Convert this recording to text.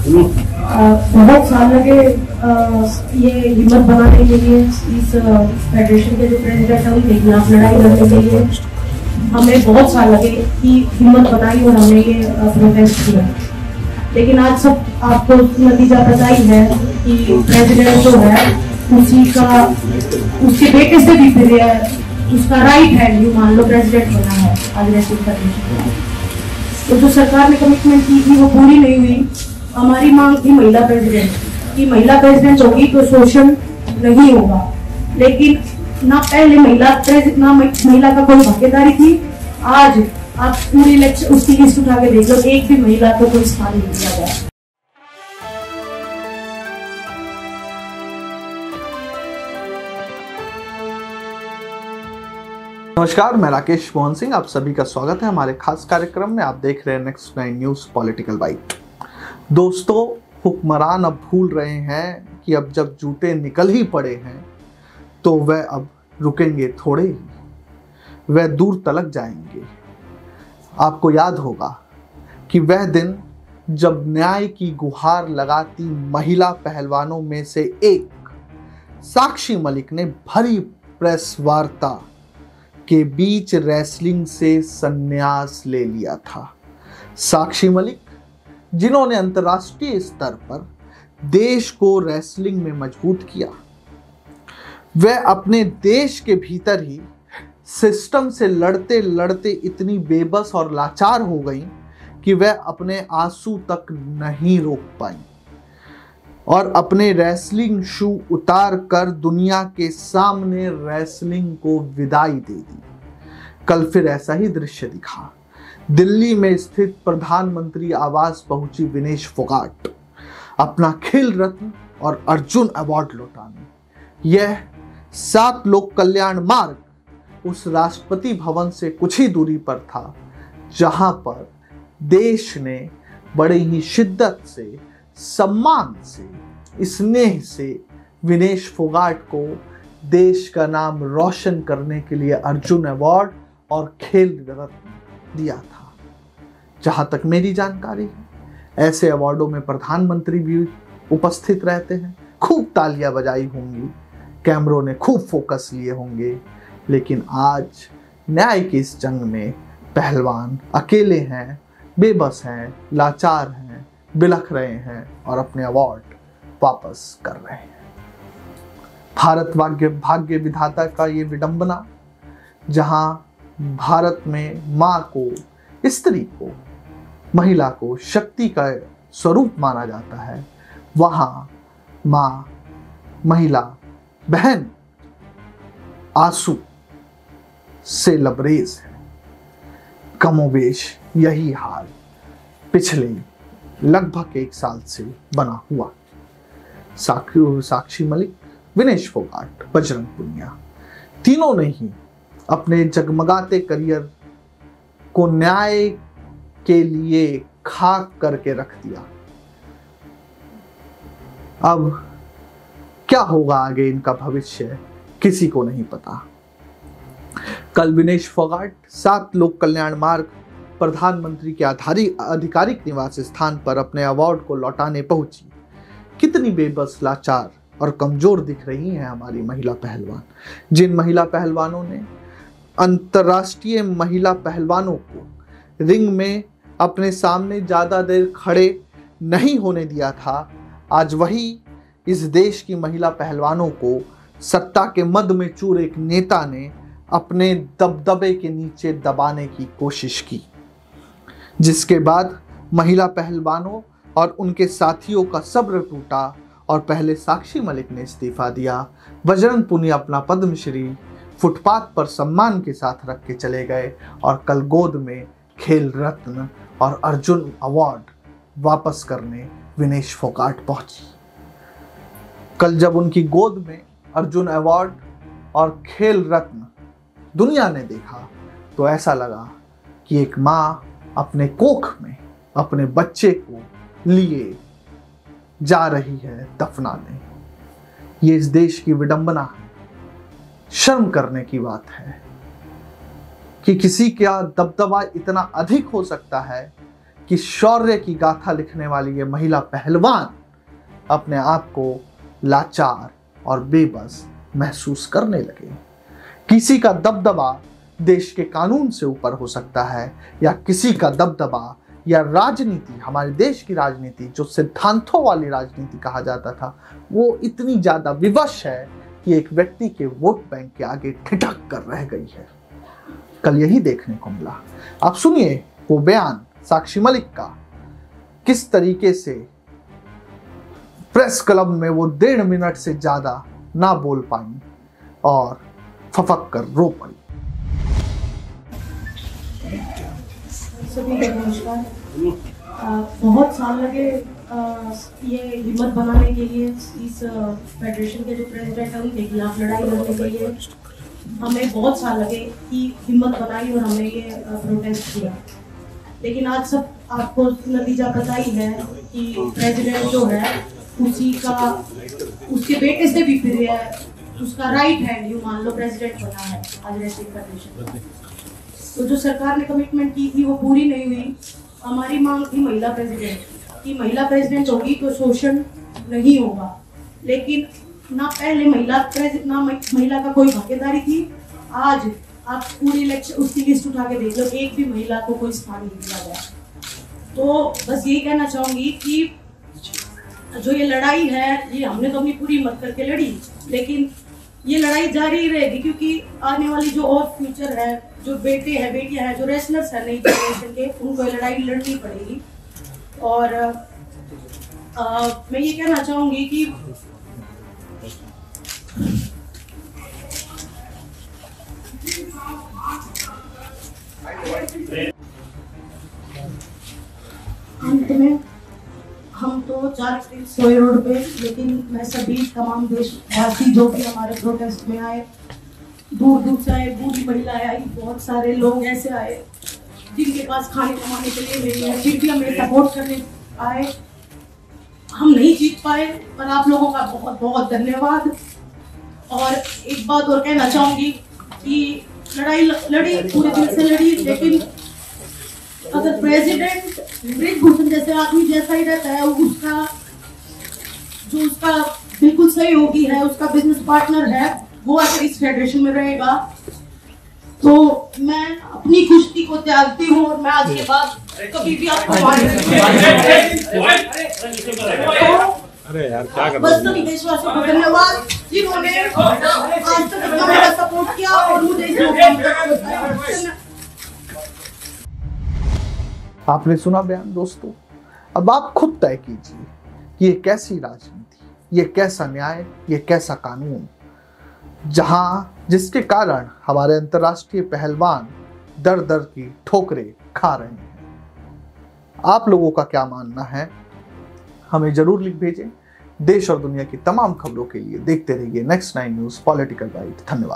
बहुत साल लगे ये हिम्मत बनाने के लिए, इस फेडरेशन के जो प्रेसिडेंट है उनके खिलाफ लड़ाई लड़ने के लिए हमें बहुत साल लगे कि हिम्मत बनाई और हमने ये प्रोटेस्ट किया। लेकिन आज सब आपको नतीजा पता ही है कि प्रेसिडेंट जो है उसके बेटे से भी फिर उसका राइट है, यू मान लो प्रेसिडेंट बना है आदिवासी फेडरेशन। तो जो सरकार ने कमिटमेंट की थी वो पूरी नहीं हुई। हमारी मांग थी महिला प्रेसिडेंट की, महिला प्रेसिडेंट होगी तो शोषण नहीं होगा, लेकिन ना पहले महिला का कोई भागीदारी थी। आज आप पूरी इलेक्शन उसकी लिस्ट उठा के देख लो, एक भी महिला को कोई स्थान नहीं दिया गया। नमस्कार, मैं राकेश मोहन सिंह, आप सभी का स्वागत है हमारे खास कार्यक्रम में। आप देख रहे हैं नेक्स्ट 9 न्यूज पॉलिटिकल बाइट। दोस्तों, हुक्मरान अब भूल रहे हैं कि अब जब जूते निकल ही पड़े हैं तो वह अब रुकेंगे थोड़े ही, वह दूर तलक जाएंगे। आपको याद होगा कि वह दिन जब न्याय की गुहार लगाती महिला पहलवानों में से एक साक्षी मलिक ने भरी प्रेस वार्ता के बीच रेसलिंग से संन्यास ले लिया था। साक्षी मलिक, जिन्होंने अंतर्राष्ट्रीय स्तर पर देश को रेसलिंग में मजबूत किया, वह अपने देश के भीतर ही सिस्टम से लड़ते लड़ते इतनी बेबस और लाचार हो गई कि वह अपने आंसू तक नहीं रोक पाई और अपने रेसलिंग शू उतार कर दुनिया के सामने रेसलिंग को विदाई दे दी। कल फिर ऐसा ही दृश्य दिखा। दिल्ली में स्थित प्रधानमंत्री आवास पहुंची विनेश फोगाट अपना खेल रत्न और अर्जुन अवार्ड लौटाने। यह 7 लोक कल्याण मार्ग उस राष्ट्रपति भवन से कुछ ही दूरी पर था, जहां पर देश ने बड़े ही शिद्दत से, सम्मान से, स्नेह से विनेश फोगाट को देश का नाम रोशन करने के लिए अर्जुन अवार्ड और खेल रत्न दिया था। जहां तक मेरी जानकारी है, ऐसे अवार्डों में प्रधानमंत्री भी उपस्थित रहते हैं, खूब तालियां बजाई होंगी, कैमरों ने खूब फोकस लिए होंगे। लेकिन आज न्याय की इस जंग में पहलवान अकेले हैं, बेबस हैं, लाचार हैं, बिलख रहे हैं और अपने अवार्ड वापस कर रहे हैं। भारत भाग्य विधाता का ये विडंबना, जहां भारत में मां को, स्त्री को, महिला को शक्ति का स्वरूप माना जाता है, वहां मां, महिला, बहन आंसू से लबरेज है। कमोबेश यही हाल पिछले लगभग 1 साल से बना हुआ। साक्षी मलिक, विनेश फोगाट, बजरंग पुनिया, तीनों ने ही अपने जगमगाते करियर को न्याय के लिए खाक करके रख दिया। अब क्या होगा आगे इनका भविष्य, किसी को नहीं पता। कल विनेश फोगाट 7 लोक कल्याण मार्ग प्रधानमंत्री के आधिकारिक निवास स्थान पर अपने अवार्ड को लौटाने पहुंची। कितनी बेबस, लाचार और कमजोर दिख रही हैं हमारी महिला पहलवान। जिन महिला पहलवानों ने अंतर्राष्ट्रीय महिला पहलवानों को रिंग में अपने सामने ज्यादा देर खड़े नहीं होने दिया था, आज वही इस देश की महिला पहलवानों को सत्ता के मद में चूर एक नेता ने अपने दबदबे के नीचे दबाने की कोशिश की, जिसके बाद महिला पहलवानों और उनके साथियों का सब्र टूटा और पहले साक्षी मलिक ने इस्तीफा दिया। बजरंग पुनिया अपना पद्मश्री फुटपाथ पर सम्मान के साथ रख के चले गए और कल गोद में खेल रत्न और अर्जुन अवार्ड वापस करने विनेश फोगाट पहुंची। कल जब उनकी गोद में अर्जुन अवार्ड और खेल रत्न दुनिया ने देखा तो ऐसा लगा कि एक मां अपने कोख में अपने बच्चे को लिए जा रही है दफनाने। ये इस देश की विडंबना है। शर्म करने की बात है कि किसी का दबदबा इतना अधिक हो सकता है कि शौर्य की गाथा लिखने वाली ये महिला पहलवान अपने आप को लाचार और बेबस महसूस करने लगे। किसी का दबदबा देश के कानून से ऊपर हो सकता है, या किसी का दबदबा या राजनीति, हमारे देश की राजनीति जो सिद्धांतों वाली राजनीति कहा जाता था, वो इतनी ज्यादा विवश है कि एक व्यक्ति के वोट बैंक के आगे ठिठक कर रह गई है। कल यही देखने को मिला। आप सुनिए वो बयान साक्षी मलिक का, किस तरीके से प्रेस क्लब में वो 1.5 मिनट से ज्यादा ना बोल पाई और फफक कर रो पड़ी। सभी को नमस्कार। बहुत साल लगे ये हिम्मत बनाने के लिए, इस फेडरेशन के जो प्रेसिडेंट हैं उनके खिलाफ लड़ाई लड़ने के लिए हमें बहुत साल लगे कि हिम्मत बनाई और हमने ये प्रोटेस्ट किया। लेकिन आज सब आपको नतीजा पता ही है कि प्रेसिडेंट जो है उसके बेटे से भी फिर है, उसका राइट हैंड यूं मान लो प्रेसिडेंट बना है आज रेसलिंग फेडरेशन। तो जो सरकार ने कमिटमेंट की थी वो पूरी नहीं हुई। हमारी मांग थी महिला प्रेसिडेंट की, महिला प्रेसिडेंट होगी तो शोषण नहीं होगा। लेकिन ना पहले महिला का कोई भागीदारी थी। आज आप पूरी इलेक्शन उसकी लिस्ट उठा के देख लो, एक भी महिला को कोई स्थान नहीं दिया गया। तो बस यही कहना चाहूंगी कि जो ये लड़ाई है ये हमने तो अपनी पूरी हिम्मत करके लड़ी, लेकिन ये लड़ाई जारी ही रहेगी, क्योंकि आने वाली जो और फ्यूचर है, जो बेटे हैं बेटियां हैं, जो रेसलर्स हैं नई जनरेशन के, उनको ये लड़ाई लड़नी पड़ेगी। और मैं ये कहना चाहूंगी कि अंत में हम तो 4 सोए रोड पे, लेकिन मैं सभी तमाम देशवासी जो भी हमारे प्रोटेस्ट में आए, दूर दूर से आए, बूढ़ी महिलाएं आई, बहुत सारे लोग ऐसे आए जिनके पास खाने कमाने के लिए नहीं है, फिर भी हमें सपोर्ट करने आए। हम नहीं जीत पाए, पर आप लोगों का बहुत बहुत धन्यवाद। और एक बात और कहना चाहूंगी कि लड़ाई लड़ी, पूरे दिल से लड़ी, लेकिन अगर प्रेसिडेंट ब्रिजभूषण जैसे आदमी जैसा ही रहता है, उसका बिल्कुल सहयोगी है, उसका बिजनेस पार्टनर है, वो अगर इस फेडरेशन में रहेगा तो मैं अपनी कुश्ती को त्यागती हूँ और मैं आज के बाद कभी भी आपको बस सभी देशवासियों को धन्यवाद जिन्होंने आज तक मेरा सपोर्ट किया और मुझे इस मौके। आपने सुना बयान दोस्तों। अब आप खुद तय कीजिए कि ये कैसी राजनीति, ये कैसा न्याय, ये कैसा कानून, जिसके कारण हमारे अंतर्राष्ट्रीय पहलवान दर दर की ठोकरें खा रहे हैं। आप लोगों का क्या मानना है, हमें जरूर लिख भेजें। देश और दुनिया की तमाम खबरों के लिए देखते रहिए नेक्स्ट 9 न्यूज़ पॉलिटिकल बाइट। धन्यवाद।